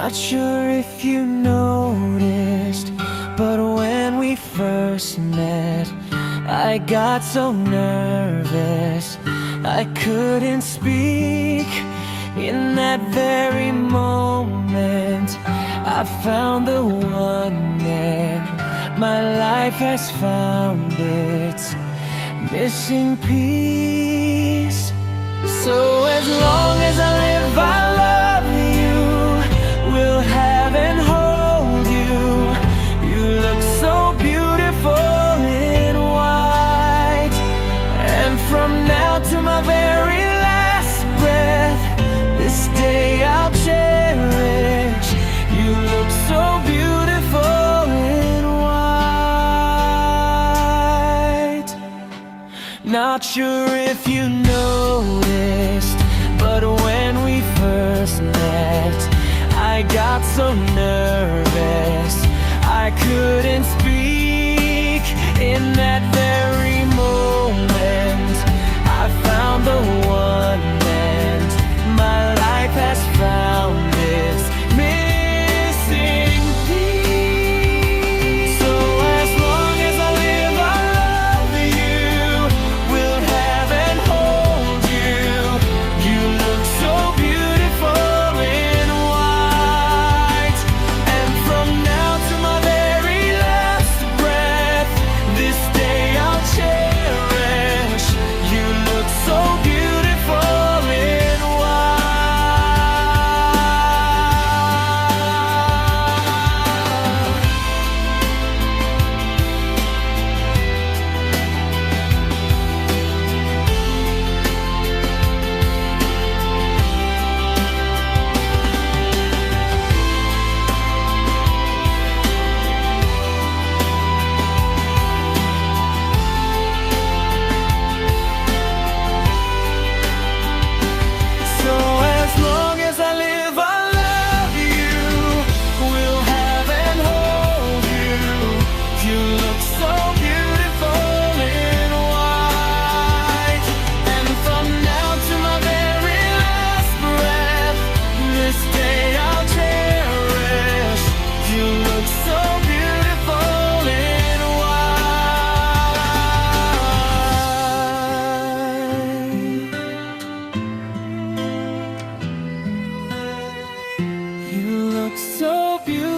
Not sure if you noticed, but when we first met, I got so nervous I couldn't speak. In that very moment, I found the one, and my life has found its missing piece. So as long as I live, I love you, will have and hold you. You look so beautiful in white, and from now to my very last breath, this day I'll cherish. You look so beautiful in white. Not sure if you noticed, but when we first met, I got so nervous I couldn't speak. In that very moment, I found the one, and my life has found its missing piece. So as long as I live, I love you, will have and hold you. You look so beautiful in white, and from now to my very last breath, this day I'll cherish. You look so beautiful in white. So as long as I live, I love you, will have and hold you. You look so beautiful in white, and from now to my very last breath, this day I'll cherish. You look so beautiful in white. You look so beautiful